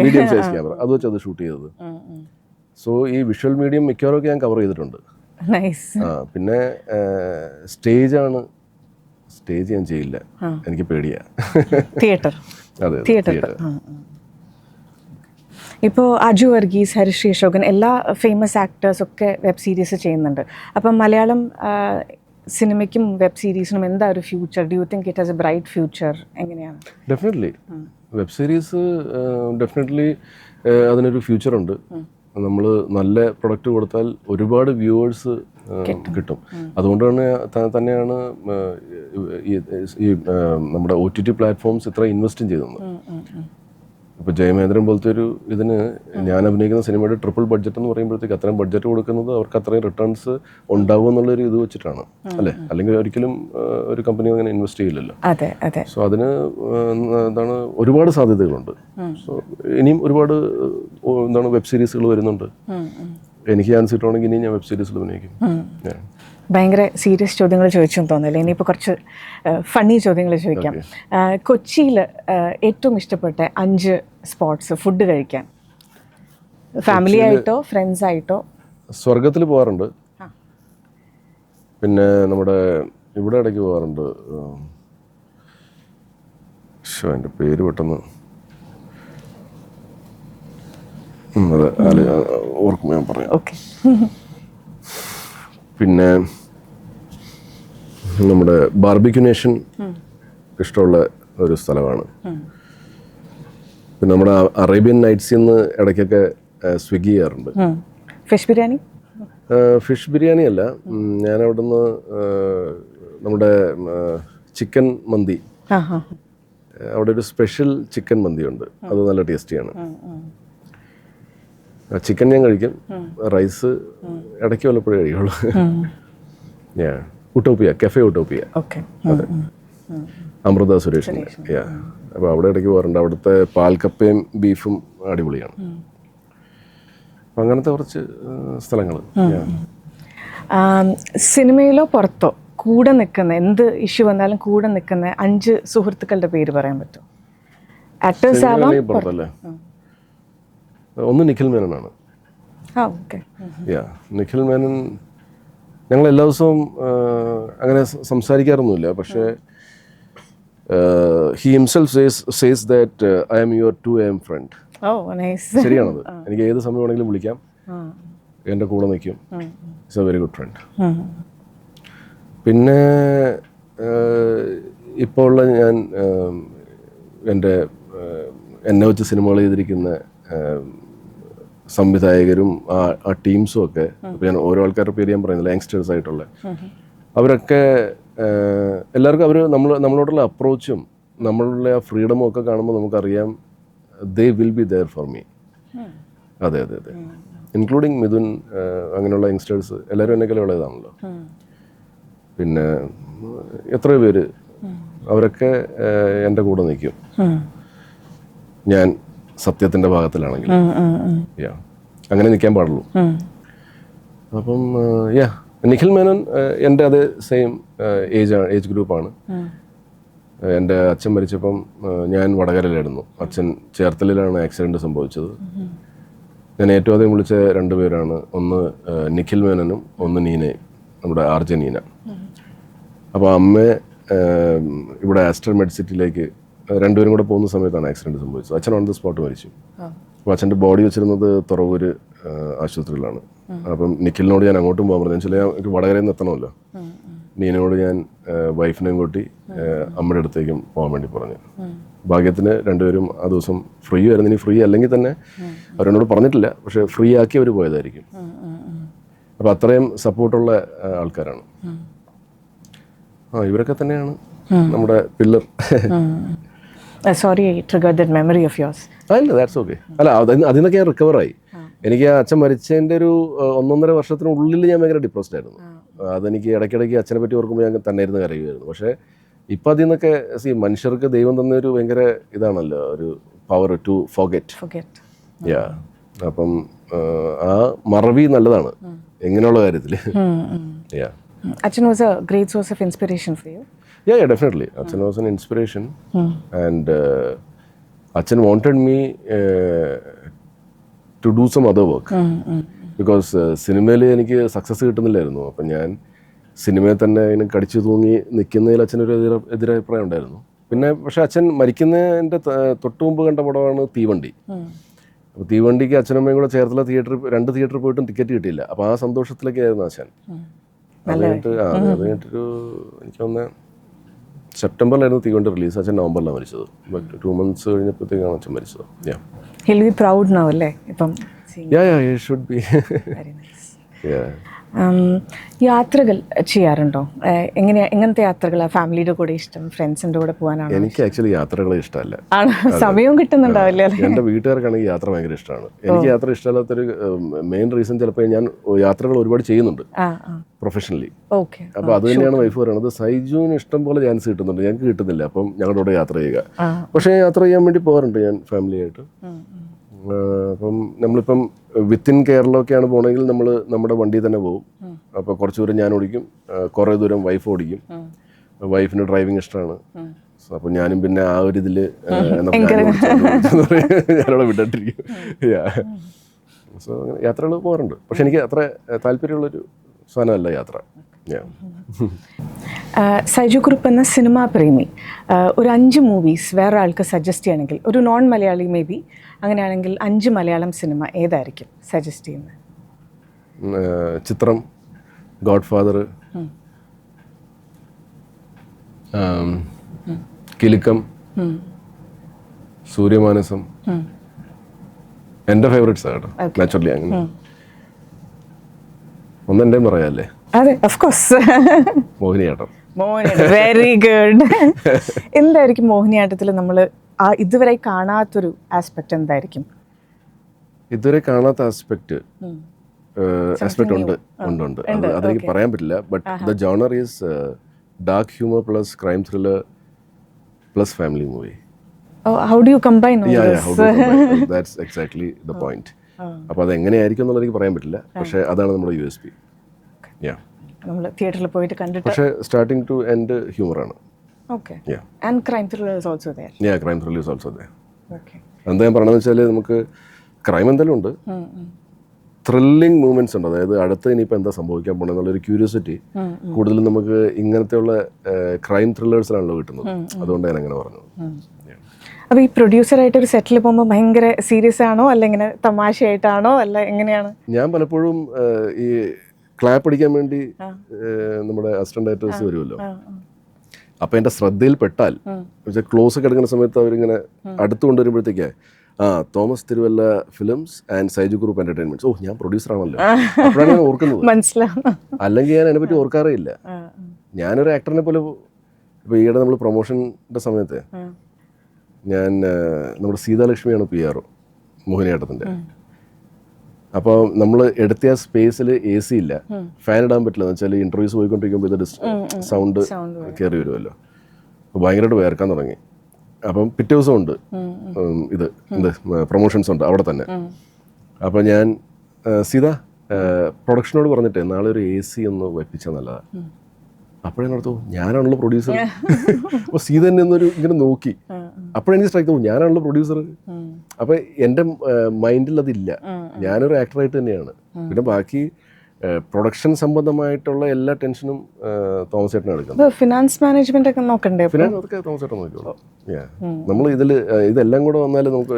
മീഡിയം സൈസ് ക്യാമറ, അത് വെച്ച് അത് ഷൂട്ട് ചെയ്തത്. സോ ഈ വിഷ്വൽ മീഡിയം മിക്കവാറൊക്കെ ഞാൻ കവർ ചെയ്തിട്ടുണ്ട്. പിന്നെ സ്റ്റേജ് ഞാൻ ചെയ്യില്ല, എനിക്ക് പേടിയാ. തിയേറ്റർ. അതെ, തിയേറ്റർ. ഇപ്പോൾ അജു വർഗീസ്, ഹരിശ്രീ അശോകൻ, എല്ലാ ഫേമസ് ആക്ടേഴ്സൊക്കെ വെബ് സീരീസ് ചെയ്യുന്നുണ്ട്. അപ്പം മലയാളം സിനിമയ്ക്കും വെബ് സീരീസിനും എന്താ ഒരു future? Do you think it has A bright future? എങ്ങനെയാണ്? ഡെഫിനറ്റ്ലി വെബ് സീരീസ് ഡെഫിനറ്റ്ലി അതിനൊരു ഫ്യൂച്ചറുണ്ട്. നമ്മൾ നല്ല പ്രൊഡക്റ്റ് കൊടുത്താൽ ഒരുപാട് വ്യൂവേഴ്സ് കിട്ടും. അതുകൊണ്ട് തന്നെയാണ് ഈ നമ്മുടെ OTT പ്ലാറ്റ്ഫോംസ് ഇത്ര ഇൻവെസ്റ്റും ചെയ്യുന്നത്. ഇപ്പോൾ ജയമേന്ദ്രൻ പോലത്തെ ഒരു ഇതിന് ഞാൻ അഭിനയിക്കുന്ന സിനിമയുടെ ട്രിപ്പിൾ ബഡ്ജറ്റ് എന്ന് പറയുമ്പോഴത്തേക്ക് അത്രയും ബഡ്ജറ്റ് കൊടുക്കുന്നത് അവർക്ക് അത്രയും റിട്ടേൺസ് ഉണ്ടാവും എന്നുള്ളൊരു ഇത് വെച്ചിട്ടാണ് അല്ലേ, അല്ലെങ്കിൽ ഒരിക്കലും ഒരു കമ്പനി അങ്ങനെ ഇൻവെസ്റ്റ് ചെയ്യില്ലല്ലോ. അതെ അതെ. സോ അതിന് എന്താണ് ഒരുപാട് സാധ്യതകളുണ്ട്. സോ ഇനിയും ഒരുപാട് എന്താണ് വെബ് സീരീസുകൾ വരുന്നുണ്ട്. എനിക്ക് ചാൻസ് കിട്ടുവാണെങ്കിൽ ഇനി ഞാൻ വെബ് സീരീസിൽ അഭിനയിക്കും. ഭയങ്കര സീരിയസ് ചോദ്യങ്ങൾ ചോദിച്ചെന്ന് തോന്നില്ല, ഇനിയിപ്പോൾ കുറച്ച് ഫണ്ണി ചോദ്യങ്ങൾ ചോദിക്കാം. കൊച്ചിയിൽ ഏറ്റവും ഇഷ്ടപ്പെട്ട 5 സ്പോട്സ് ഫുഡ് കഴിക്കാൻ, ഫാമിലി ആയിട്ടോ ഫ്രണ്ട്സ് ആയിട്ടോ? സ്വർഗത്തിൽ പോകാറുണ്ട്, പിന്നെ നമ്മുടെ ഇവിടെ ഇടയ്ക്ക് പോകാറുണ്ട്. എൻ്റെ പേര് പെട്ടെന്ന് അതെ ഓർക്കുമ്പോൾ ഞാൻ പറയാം. ഓക്കെ. പിന്നെ നമ്മുടെ ബാർബിക്യൂ നേഷൻ ഇഷ്ടമുള്ള ഒരു സ്ഥലമാണ്. പിന്നെ നമ്മുടെ അറേബ്യൻ നൈറ്റ്സിൽ നിന്ന് ഇടയ്ക്കൊക്കെ സ്വിഗ്ഗി ചെയ്യാറുണ്ട്. ഫിഷ് ബിരിയാണി? ഫിഷ് ബിരിയാണി അല്ല, ഞാൻ അവിടെ നിന്ന് നമ്മുടെ ചിക്കൻ മന്തി, അവിടെ ഒരു സ്പെഷ്യൽ ചിക്കൻ മന്തിയുണ്ട്, അത് നല്ല ടേസ്റ്റിയാണ്. ചിക്കൻ ഞാൻ കഴിക്കും, റൈസ് ഇടയ്ക്ക് വല്ലപ്പോഴേ കഴിയുള്ളൂ. ഉട്ടോപ്പിയ, കഫേ ഉട്ടോപ്പിയ, അതെ, അമൃത സുരേഷിൻ്റെ. അപ്പോൾ അവിടെ ഇടയ്ക്ക് പോകാറുണ്ട്. അവിടുത്തെ പാൽക്കപ്പയും ബീഫും അടിപൊളിയാണ്. അപ്പം അങ്ങനത്തെ കുറച്ച് സ്ഥലങ്ങൾ. സിനിമയിലോ പുറത്തോ കൂടെ നിൽക്കുന്ന, എന്ത് ഇഷ്യൂ വന്നാലും കൂടെ നിൽക്കുന്ന 5 സുഹൃത്തുക്കളുടെ പേര് പറയാൻ പറ്റുമോ? ആക്ടേഴ്സ് ആവാം. പുറത്തല്ലേ? ഒന്ന് നിഖിൽ മേനനാണ്. നിഖിൽ മേനൻ ഞങ്ങൾ എല്ലാ ദിവസവും അങ്ങനെ സംസാരിക്കാറൊന്നുമില്ല, പക്ഷേ he himself says that I am your 2 AM friend. ശരിയാണത്. എനിക്ക് ഏത് സമയം വേണമെങ്കിലും വിളിക്കാം, എൻ്റെ കൂടെ നിൽക്കും. It's a very good friend. പിന്നെ ഇപ്പോൾ ഉള്ള ഞാൻ എന്നെ വെച്ച് സിനിമകൾ ചെയ്തിരിക്കുന്ന സംവിധായകരും ആ ടീംസും ഒക്കെ, ഇപ്പോൾ ഞാൻ ഓരോ ആൾക്കാരുടെ പേര് ഞാൻ പറയുന്നില്ല, യങ്സ്റ്റേഴ്സ് ആയിട്ടുള്ള അവരൊക്കെ എല്ലാവർക്കും നമ്മളോടുള്ള അപ്രോച്ചും നമ്മളുടെ ആ ഫ്രീഡമും ഒക്കെ കാണുമ്പോൾ നമുക്കറിയാം they will be there for me. അതെ അതെ അതെ, ഇൻക്ലൂഡിങ് മിഥുൻ, അങ്ങനെയുള്ള യങ്സ്റ്റേഴ്സ് എല്ലാവരും എന്നെക്കാളും ഉള്ളതാണല്ലോ. പിന്നെ എത്രയോ പേര്, അവരൊക്കെ എൻ്റെ കൂടെ നിൽക്കും ഞാൻ സത്യത്തിൻ്റെ ഭാഗത്തിലാണെങ്കിൽ. അങ്ങനെ നിൽക്കാൻ പാടുള്ളൂ. അപ്പം നിഖിൽ മേനൻ എൻ്റെ അതേ സെയിം ഏജ് ഗ്രൂപ്പാണ്. എൻ്റെ അച്ഛൻ മരിച്ചപ്പം ഞാൻ വടകരയിലായിരുന്നു, അച്ഛൻ ചേർത്തലയിലാണ് ആക്സിഡൻറ്റ് സംഭവിച്ചത്. ഞാൻ ഏറ്റവും അധികം വിളിച്ച 2 പേരാണ്, ഒന്ന് നിഖിൽ മേനനും ഒന്ന് നീനയും, നമ്മുടെ RJ നീന. അപ്പോൾ അമ്മ ഇവിടെ ആസ്റ്റർ മെഡിസിറ്റിയിലേക്ക് 2 പേരും കൂടെ പോകുന്ന സമയത്താണ് ആക്സിഡൻറ്റ് സംഭവിച്ചത്. അച്ഛൻ ഓൺ ദ സ്പോട്ട് മരിച്ചു. അപ്പോൾ അച്ഛൻ്റെ ബോഡി വെച്ചിരുന്നത് തുറവൂര് ആശുപത്രിയിലാണ്. അപ്പം നിഖിലിനോട് ഞാൻ അങ്ങോട്ടും പോകാൻ പറഞ്ഞു. വെച്ചാൽ എനിക്ക് വടകരയിൽ നിന്ന് എത്തണമല്ലോ. നീനോട് ഞാൻ വൈഫിനെയും കൂട്ടി അമ്മയുടെ അടുത്തേക്കും പോകാൻ വേണ്ടി പറഞ്ഞു. ഭാഗ്യത്തിന് 2 പേരും ആ ദിവസം ഫ്രീ ആയിരുന്നു. ഇനി ഫ്രീ അല്ലെങ്കിൽ തന്നെ അവരെന്നോട് പറഞ്ഞിട്ടില്ല, പക്ഷേ ഫ്രീ ആക്കി അവർ പോയതായിരിക്കും. അപ്പോൾ അത്രയും സപ്പോർട്ടുള്ള ആൾക്കാരാണ്. ഇവരൊക്കെ തന്നെയാണ് നമ്മുടെ pillar. Sorry I triggered that memory of yours. അല്ല, ദാറ്റ്സ് ഓക്കെ. അല്ല, അതിൽ നിന്നൊക്കെ ഞാൻ റിക്കവറായി. എനിക്ക് അച്ഛൻ മരിച്ചതിൻ്റെ ഒരു 1.5 വർഷത്തിനുള്ളിൽ ഞാൻ ഭയങ്കര ഡിപ്രസ്ഡ് ആയിരുന്നു. അതെനിക്ക് ഇടയ്ക്കിടയ്ക്ക് അച്ഛനെ പറ്റി ഓർക്കുമ്പോൾ ഞാൻ തന്നെ ഇരുന്ന് കരയുമായിരുന്നു. പക്ഷേ ഇപ്പം അതിൽ നിന്നൊക്കെ മനുഷ്യർക്ക് ദൈവം തന്നൊരു ഭയങ്കര ഇതാണല്ലോ, ഒരു പവർ ടു ഫോർഗെറ്റ്. അപ്പം ആ മറവി നല്ലതാണ് എങ്ങനെയുള്ള കാര്യത്തിൽ. Achan was a great source of inspiration for you. Yeah, definitely. Achan was an inspiration. And Achan wanted me to do some other work. Because സിനിമയിൽ എനിക്ക് സക്സസ് കിട്ടുന്നില്ലായിരുന്നു. അപ്പം ഞാൻ സിനിമയിൽ തന്നെ അതിന് കടിച്ചു തൂങ്ങി നിൽക്കുന്നതിൽ അച്ഛനൊരു എതിരഭിപ്രായം ഉണ്ടായിരുന്നു. പിന്നെ പക്ഷേ അച്ഛൻ മരിക്കുന്നതിൻ്റെ തൊട്ട് മുമ്പ് കണ്ട പടമാണ് തീവണ്ടി. അപ്പോൾ തീവണ്ടിക്ക് അച്ഛനമ്മയും കൂടെ ചേർത്തുള്ള 2 തിയേറ്ററിൽ പോയിട്ടും ടിക്കറ്റ് കിട്ടിയില്ല. അപ്പോൾ ആ സന്തോഷത്തിലൊക്കെ ആയിരുന്നു അച്ഛൻ. അത് കഴിഞ്ഞിട്ടൊരു എനിക്ക് തോന്നുന്നത് സെപ്റ്റംബറിലായിരുന്നു തീവണ്ടി റിലീസ്. അച്ഛൻ നവംബറിലാണ് മരിച്ചത്. 2 months കഴിഞ്ഞപ്പോഴത്തേക്കാണ് അച്ഛൻ മരിച്ചത്. He'll be proud now, അല്ലേ? ഇപ്പം he should be. Very nice. യാത്രകൾ ചെയ്യാറുണ്ടോ? എങ്ങനത്തെ യാത്രകളാണ് ഫാമിലിയുടെ കൂടെ ഇഷ്ടം, ഫ്രണ്ട്സിൻ്റെ കൂടെ പോകാനാണോ? എനിക്ക് ആക്ച്വലി യാത്രകളെ ഇഷ്ടമല്ല. സമയവും കിട്ടുന്നുണ്ടാവില്ല അല്ലേ? എൻ്റെ വീട്ടുകാർക്കാണെങ്കിൽ യാത്ര ഭയങ്കര ഇഷ്ടമാണ്. എനിക്ക് യാത്ര ഇഷ്ടമല്ലാത്തൊരു മെയിൻ റീസൺ ചിലപ്പോൾ ഞാൻ യാത്രകൾ ഒരുപാട് ചെയ്യുന്നുണ്ട് പ്രൊഫഷണലി. ഓക്കെ. അപ്പോൾ അത് തന്നെയാണ് വൈഫ് പറയുന്നത്, സൈജുവിന് ഇഷ്ടം പോലെ ചാൻസ് കിട്ടുന്നുണ്ട്, ഞങ്ങൾക്ക് കിട്ടുന്നില്ല, അപ്പം ഞങ്ങളുടെ കൂടെ യാത്ര ചെയ്യുക. പക്ഷേ യാത്ര ചെയ്യാൻ വേണ്ടി പോകാറുണ്ട് ഞാൻ ഫാമിലിയായിട്ട്. അപ്പം നമ്മളിപ്പം വിത്തിൻ കേരളമൊക്കെയാണ് പോകണമെങ്കിൽ നമ്മൾ നമ്മുടെ വണ്ടിയിൽ തന്നെ പോകും. അപ്പോൾ കുറച്ച് ദൂരം ഞാൻ ഓടിക്കും, കുറേ ദൂരം വൈഫ് ഓടിക്കും. വൈഫിന് ഡ്രൈവിംഗ് ഇഷ്ടമാണ്. അപ്പോൾ ഞാനും പിന്നെ ആ ഒരു ഇതിൽ ഞാനവിടെ വിട്ടിട്ടിരിക്കും. സോ യാത്രകൾ പോകാറുണ്ട്. പക്ഷെ എനിക്ക് അത്ര താല്പര്യമുള്ളൊരു സാധനമല്ല യാത്ര. സൈജു കുറുപ്പ് എന്ന സിനിമാ പ്രേമി ഒരു 5 മൂവീസ് വേറെ ആൾക്ക് സജസ്റ്റ് ചെയ്യണമെങ്കിൽ, ഒരു നോൺ മലയാളി മേ ബി, അങ്ങനെയാണെങ്കിൽ 5 മലയാളം സിനിമ ഏതായിരിക്കും സജസ്റ്റ് ചെയ്യുന്നത്? ചിത്രം, ഗോഡ് ഫാദർ, കിലുക്കം, സൂര്യമാനസം. എൻ്റെ ഫേവറേറ്റ്സ് ആട്ടോ നാച്ചുറലി. അങ്ങനെ ഒന്നെൻ്റെയും പറയാല്ലേ? അതെ, of course. Mohiniyattam. Very good. എന്തായിരിക്കും മോഹിനിയാട്ടത്തിൽ നമ്മൾ ഇതുവരെ കാണാത്തൊരു ആസ്പെക്ട് എന്തായിരിക്കും? ഇതുവരെ കാണാത്ത ആസ്പെക്ട് ഉണ്ട്. അതെനിക്ക് പറയാൻ പറ്റില്ല. But the genre is dark humour plus crime thriller plus family movie. How do you combine all this? That's exactly the point. അപ്പോൾ അത് എങ്ങനെയായിരിക്കും എന്നുള്ളത് എനിക്ക് പറയാൻ പറ്റില്ല. പക്ഷേ അതാണ് നമ്മുടെ USP. നമ്മൾ തിയേറ്ററിൽ പോയിട്ട് കണ്ടിട്ട്. പക്ഷേ സ്റ്റാർട്ടിംഗ് ടു എൻഡ് ഹ്യൂമറാണ്. Okay. And crime thriller is also there. Crime thriller is also there. Okay. എന്താ ഞാൻ പറയണമെന്ന് വെച്ചാൽ നമുക്ക് ക്രൈം എന്തായാലും ഉണ്ട്, ത്രില്ലിംഗ് മൂവ്മെന്റ്സ് ഉണ്ട്. അതായത് അടുത്ത് ഇനിയിപ്പോൾ എന്താ സംഭവിക്കാൻ പോകണം എന്നുള്ളൊരു ക്യൂരിയോസിറ്റി കൂടുതലും നമുക്ക് ഇങ്ങനത്തെയുള്ള ക്രൈം ത്രില്ലേഴ്സിലാണല്ലോ കിട്ടുന്നത്. അതുകൊണ്ട് ഞാൻ അങ്ങനെ പറഞ്ഞത്. അപ്പോൾ ഈ പ്രൊഡ്യൂസറായിട്ട് ഒരു സെറ്റിൽ പോകുമ്പോൾ ഭയങ്കര സീരിയസ് ആണോ, അല്ല ഇങ്ങനെ തമാശയായിട്ടാണോ, അല്ല എങ്ങനെയാണ്? ഞാൻ പലപ്പോഴും ഈ ക്ലാപ്പ് അടിക്കാൻ വേണ്ടി നമ്മുടെ അസിസ്റ്റന്റ് ഡയറക്ടേഴ്സ് വരുമല്ലോ, അപ്പോൾ എൻ്റെ ശ്രദ്ധയിൽപ്പെട്ടാൽ ക്ലോസ് ഒക്കെ എടുക്കുന്ന സമയത്ത് അവരിങ്ങനെ അടുത്ത് കൊണ്ടുവരുമ്പോഴത്തേക്ക് Thomas Thiruvalla films and Saiju group entertainments, ഞാൻ പ്രൊഡ്യൂസറാണല്ലോ, അപ്പോഴാണ് ഞാൻ ഓർക്കുന്നത്. അല്ലെങ്കിൽ ഞാൻ അതിനെപ്പറ്റി ഓർക്കാറേ ഇല്ല. ഞാനൊരു ആക്ടറിനെ പോലെ. ഇപ്പോൾ ഈയിടെ നമ്മൾ പ്രൊമോഷൻ്റെ സമയത്ത് ഞാൻ നമ്മുടെ സീതാലക്ഷ്മിയാണ് PR മോഹിനിയാട്ടത്തിൻ്റെ. അപ്പോൾ നമ്മൾ എടുത്ത സ്പേസിൽ AC ഇല്ല, ഫാൻ ഇടാൻ പറ്റില്ല. എന്ന് വെച്ചാൽ ഇൻ്റർവ്യൂസ് പോയിക്കൊണ്ടിരിക്കുമ്പോൾ ഇത് സൗണ്ട് കയറി വരുമല്ലോ. അപ്പോൾ ഭയങ്കരമായിട്ട് വേർക്കാൻ തുടങ്ങി. അപ്പം പിറ്റേ ദിവസം ഉണ്ട് പ്രൊമോഷൻസ് ഉണ്ട് അവിടെ തന്നെ. അപ്പോൾ ഞാൻ സീത പ്രൊഡക്ഷനോട് പറഞ്ഞിട്ട് നാളെ ഒരു AC ഒന്ന് വെപ്പിച്ചാൽ നല്ലതാണ്. അപ്പോഴെന്നോർത്തു ഞാനാണല്ലോ പ്രൊഡ്യൂസർ. അപ്പോൾ സീത തന്നെ എന്നൊരു ഇങ്ങനെ നോക്കി. അപ്പോഴെനിക്ക് സ്ട്രൈക്ക് തോന്നും ഞാനാണല്ലോ പ്രൊഡ്യൂസർ. അപ്പോൾ എൻ്റെ മൈൻഡിൽ അതില്ല, ഞാനൊരു ആക്ടറായിട്ട് തന്നെയാണ്. പിന്നെ ബാക്കി പ്രൊഡക്ഷൻ സംബന്ധമായിട്ടുള്ള എല്ലാ ടെൻഷനും തോമസ് ചേട്ടനാണ് എടുക്കുന്നത്. ഫിനാൻസ് മാനേജ്മെന്റ് ഒക്കെ നോക്കണ്ടേ? ഫിനാൻസ് അതൊക്കെ തോമസ് ചേട്ടൻ നോക്കിയോളാം. നമ്മൾ ഇതെല്ലാം കൂടെ വന്നാൽ നമുക്ക്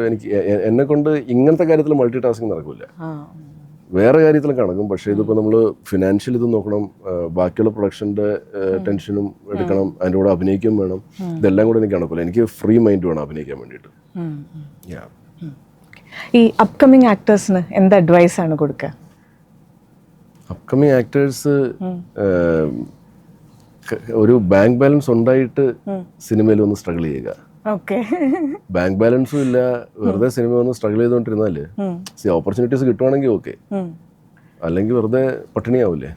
എന്നെ കൊണ്ട് ഇങ്ങനത്തെ കാര്യത്തിൽ മൾട്ടി ടാസ്കിങ് നടക്കില്ല. വേറെ കാര്യത്തിലും കണക്കും. പക്ഷേ ഇതിപ്പോൾ നമ്മൾ ഫിനാൻഷ്യൽ ഇത് നോക്കണം, ബാക്കിയുള്ള പ്രൊഡക്ഷൻ്റെ ടെൻഷനും എടുക്കണം, അതിൻ്റെ കൂടെ അഭിനയിക്കും വേണം. ഇതെല്ലാം കൂടെ എനിക്ക് നടക്കില്ല. എനിക്ക് ഫ്രീ മൈൻഡ് വേണം അഭിനയിക്കാൻ വേണ്ടിയിട്ട്. ഈ അപ്കമിങ് ആക്ടേഴ്സിന് എന്ത് അഡ്വൈസ് ആണ് കൊടുക്കുക? അപ്കമിങ് ആക്ടേഴ്സ് ഒരു ബാങ്ക് ബാലൻസ് ഉണ്ടായിട്ട് സിനിമയിൽ ഒന്ന് സ്ട്രഗിൾ ചെയ്യുക. ബാങ്ക് ബാലൻസും ഇല്ല, വെറുതെ സിനിമ ഒന്ന് സ്ട്രഗിൾ ചെയ്തുകൊണ്ടിരുന്നാല് ഓപ്പർച്യൂണിറ്റീസ് കിട്ടുവാണെങ്കിൽ ഓക്കെ, അല്ലെങ്കിൽ വെറുതെ പട്ടിണിയാവില്ലേ,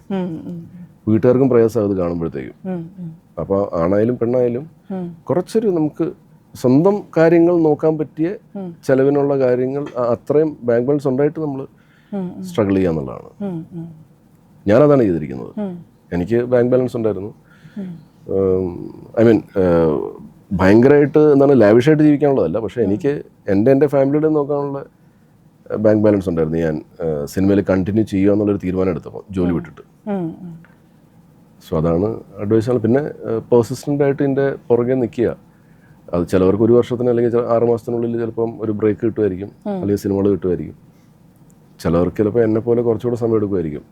വീട്ടുകാർക്കും പ്രയാസമാവും ഇത് കാണുമ്പോഴത്തേക്കും. അപ്പോൾ ആണായാലും പെണ്ണായാലും കുറച്ചൊരു നമുക്ക് സ്വന്തം കാര്യങ്ങൾ നോക്കാൻ പറ്റിയ ചെലവിനുള്ള കാര്യങ്ങൾ അത്രയും ബാങ്ക് ബാലൻസ് ഉണ്ടായിട്ട് നമ്മൾ സ്ട്രഗിൾ ചെയ്യുക എന്നുള്ളതാണ്. ഞാനതാണ് ചെയ്തിരിക്കുന്നത്. എനിക്ക് ബാങ്ക് ബാലൻസ് ഉണ്ടായിരുന്നു. ഐ മീൻ ഭയങ്കരമായിട്ട് എന്താണ് ലാവിഷായിട്ട് ജീവിക്കാനുള്ളതല്ല, പക്ഷേ എനിക്ക് എൻ്റെ ഫാമിലിയുടെ നോക്കാനുള്ള ബാങ്ക് ബാലൻസ് ഉണ്ടായിരുന്നു. ഞാൻ സിനിമയിൽ കണ്ടിന്യൂ ചെയ്യുക എന്നുള്ളൊരു തീരുമാനം എടുത്തപ്പോൾ ജോലി വിട്ടിട്ട്. സോ അതാണ് അഡ്വൈസ്. പിന്നെ പെർസിസ്റ്റൻ്റ് ആയിട്ട് ഇതിൻ്റെ പുറകെ നിൽക്കുക. അത് ചിലവർക്ക് 1 വർഷത്തിന് അല്ലെങ്കിൽ 6 മാസത്തിനുള്ളിൽ ചിലപ്പം ഒരു ബ്രേക്ക് കിട്ടുമായിരിക്കും, അല്ലെങ്കിൽ സിനിമകൾ കിട്ടുമായിരിക്കും. ചിലവർക്ക് ചിലപ്പോൾ എന്നെ പോലെ കുറച്ചുകൂടെ സമയം എടുക്കുമായിരിക്കും.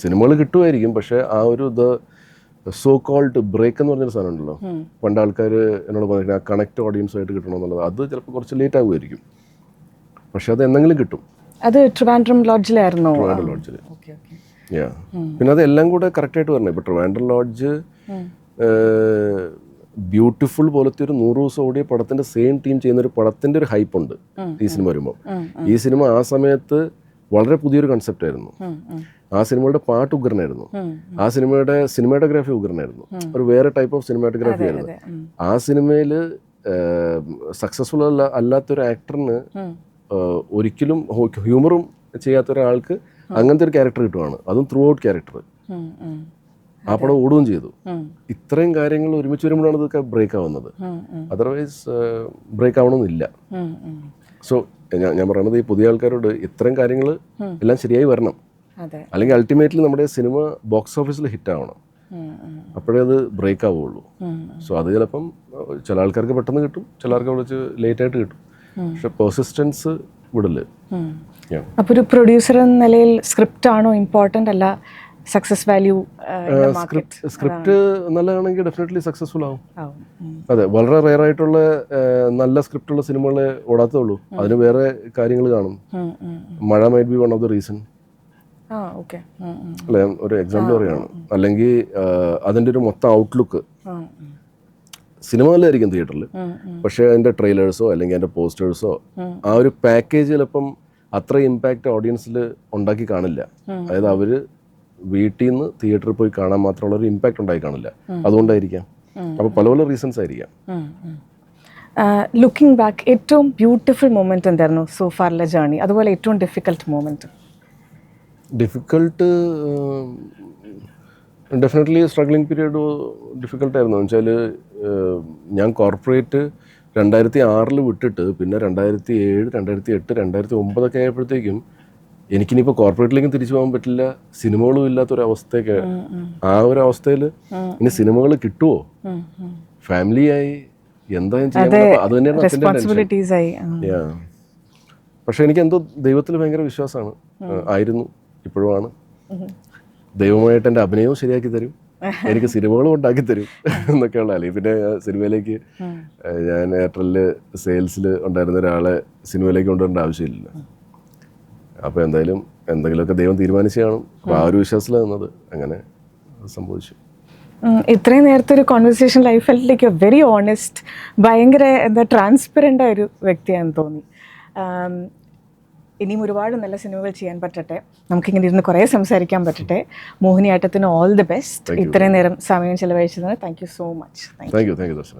സിനിമകൾ കിട്ടുമായിരിക്കും, പക്ഷേ ആ ഒരു സോ കോൾഡ് ബ്രേക്ക് എന്ന് പറഞ്ഞൊരു സാധനം ഉണ്ടല്ലോ, പണ്ട് ആൾക്കാർ എന്നോട് പറഞ്ഞിട്ട് ആ കണക്ട് ഓഡിയൻസ് ആയിട്ട് കിട്ടണമെന്നുള്ളത്, അത് ചിലപ്പോൾ കുറച്ച് ലേറ്റ് ആകുമായിരിക്കും. പക്ഷെ അത് എന്തെങ്കിലും കിട്ടും. അത് ട്രിവാൻഡ്രം ലോഡ്ജിലായിരുന്നോ? ട്രിവാൻഡ്രം ലോഡ്ജിൽ. പിന്നെ അതെല്ലാം കൂടെ കറക്റ്റായിട്ട് വരണം. ഇപ്പോൾ ട്രിവാൻഡ്രം ലോഡ്ജ് ബ്യൂട്ടിഫുൾ പോലത്തെ ഒരു 100 ദിവസം ഓടിയ പടത്തിന്റെ സെയിം ടീം ചെയ്യുന്ന ഒരു പടത്തിന്റെ ഒരു ഹൈപ്പ് ഉണ്ട് ഈ സിനിമ വരുമ്പോൾ. ഈ സിനിമ ആ സമയത്ത് വളരെ പുതിയൊരു കൺസെപ്റ്റ് ആയിരുന്നു. ആ സിനിമയുടെ പാട്ട് ഉഗ്രനായിരുന്നു. ആ സിനിമയുടെ സിനിമാറ്റോഗ്രാഫി ഉഗ്രനായിരുന്നു. ഒരു വേറെ ടൈപ്പ് ഓഫ് സിനിമാറ്റോഗ്രാഫി ആയിരുന്നു. ആ സിനിമയിൽ സക്സസ്ഫുൾ അല്ലാത്തൊരു ആക്ടറിന് ഒരിക്കലും ഹ്യൂമറും ചെയ്യാത്ത ഒരാൾക്ക് അങ്ങനത്തെ ഒരു ക്യാരക്ടർ കിട്ടുവാണ്, അതും ത്രൂ ഔട്ട് ക്യാരക്ടർ. ആ പടം ഓടുകയും ചെയ്തു. ഇത്രയും കാര്യങ്ങൾ ഒരുമിച്ച് വരുമ്പോഴാണ് ഇതൊക്കെ ബ്രേക്ക് ആവുന്നത്. അതർവൈസ് ബ്രേക്ക് ആവണമെന്നില്ല. സോ ഞാൻ പറയണത് ഈ പുതിയ ആൾക്കാരോട് ഇത്രയും കാര്യങ്ങൾ എല്ലാം ശരിയായി വരണം. അല്ലെങ്കിൽ അൾട്ടിമേറ്റ്ലി നമ്മുടെ സിനിമ ബോക്സ് ഓഫീസിൽ ഹിറ്റ് ആവണം. അപ്പോഴേ അത് ബ്രേക്ക് ആവുള്ളൂ. സോ അത് ചിലപ്പം ചില ആൾക്കാർക്ക് പെട്ടെന്ന് കിട്ടും, ചില ആൾക്ക് വിളിച്ച് ലേറ്റായിട്ട് കിട്ടും. പക്ഷെ പെർസിസ്റ്റൻസ് വിടില്ല. അപ്പോൾ ഒരു പ്രൊഡ്യൂസർ എന്ന നിലയിൽ സ്ക്രിപ്റ്റ് ആണോ ഇമ്പോർട്ടൻ്റ് അല്ല സക്സസ് വാല്യൂ? സ്ക്രിപ്റ്റ് നല്ലതാണെങ്കിൽ ഡെഫിനറ്റ്ലി സക്സസ്ഫുൾ ആവും. അതെ, വളരെ റെയർ ആയിട്ടുള്ള നല്ല സ്ക്രിപ്റ്റുള്ള സിനിമകളെ ഓടാത്തുള്ളൂ. അതിന് വേറെ കാര്യങ്ങൾ കാണും. മഴ might be one of the reason. അല്ലെ, ഒരു എക്സാമ്പിൾ പറയുകയാണ്. അല്ലെങ്കിൽ അതിൻ്റെ ഒരു മൊത്തം ഔട്ട്ലുക്ക് സിനിമ നല്ലതായിരിക്കും തിയേറ്ററിൽ, പക്ഷേ അതിൻ്റെ ട്രെയിലേഴ്സോ അല്ലെങ്കിൽ അതിൻ്റെ പോസ്റ്റേഴ്സോ ആ ഒരു പാക്കേജ് ചിലപ്പം അത്ര ഇമ്പാക്റ്റ് ഓഡിയൻസിൽ ഉണ്ടാക്കി കാണില്ല. അതായത് അവർ വീട്ടിൽ നിന്ന് തിയേറ്ററിൽ പോയി കാണാൻ മാത്രമുള്ള ഒരു ഇമ്പാക്റ്റ് ഉണ്ടായി കാണില്ല. അതുകൊണ്ടായിരിക്കാം. അപ്പോൾ പല പല റീസൺസ് ആയിരിക്കാം. ലുക്കിംഗ് ബാക്ക് ഏറ്റവും ബ്യൂട്ടിഫുൾ മൊമെന്റ് എന്തായിരുന്നു സോ ഫാറിലെ ജേർണി? അതുപോലെ ഏറ്റവും difficult moment? Difficult definitely struggling period ഡിഫിക്കൽട്ടായിരുന്നു. എന്ന് വെച്ചാൽ ഞാൻ കോർപ്പറേറ്റ് 2006 വിട്ടിട്ട് പിന്നെ 2007, 2008, 2009 ആയപ്പോഴത്തേക്കും എനിക്കിനിപ്പോൾ കോർപ്പറേറ്റിലേക്കും തിരിച്ചു പോകാൻ പറ്റില്ല, സിനിമകളും ഇല്ലാത്തൊരവസ്ഥയൊക്കെ. ആ ഒരു അവസ്ഥയിൽ ഇനി സിനിമകൾ കിട്ടുമോ, ഫാമിലിയായി, എന്താ ചെയ്യാൻ, അത് തന്നെയാണ് അച്ഛൻ്റെ. പക്ഷെ എനിക്ക് എന്തോ ദൈവത്തിൽ ഭയങ്കര വിശ്വാസമാണ്, ആയിരുന്നു, ഇപ്പോഴുമാണ്. ദൈവമായിട്ട് എൻ്റെ അഭിനയവും ശരിയാക്കി തരും, എനിക്ക് സിനിമകളും ഉണ്ടാക്കി തരും എന്നൊക്കെയുള്ള. അല്ലെങ്കിൽ പിന്നെ സിനിമയിലേക്ക് ഞാൻ എയർടെലിൽ സെയിൽസിൽ ഉണ്ടായിരുന്ന ഒരാളെ സിനിമയിലേക്ക് കൊണ്ടുവരേണ്ട ആവശ്യമില്ല. അപ്പോൾ എന്തായാലും എന്തെങ്കിലുമൊക്കെ ദൈവം തീരുമാനിച്ചു കാണും. അപ്പോൾ ആ ഒരു വിശ്വാസത്തിലാണ് നിന്നത്. അങ്ങനെ സംഭവിച്ചു. ഇത്രയും നേരത്തെ ഒരു കോൺവെർസേഷൻ ലൈഫിലേക്ക് വെരി ഓണസ്റ്റ്, ഭയങ്കര ട്രാൻസ്പെറൻ്റ് ആയ ഒരു വ്യക്തിയാണെന്ന് തോന്നി. ഇനിയും ഒരുപാട് നല്ല സിനിമകൾ ചെയ്യാൻ പറ്റട്ടെ, നമുക്കിങ്ങനെ ഇരുന്ന് കുറേ സംസാരിക്കാൻ പറ്റട്ടെ. മോഹിനിയാട്ടത്തിന് ഓൾ ദി ബെസ്റ്റ്. ഇത്രയും നേരം സമയം ചിലവഴിച്ചതിന് thank you so much. Thank you Darshana.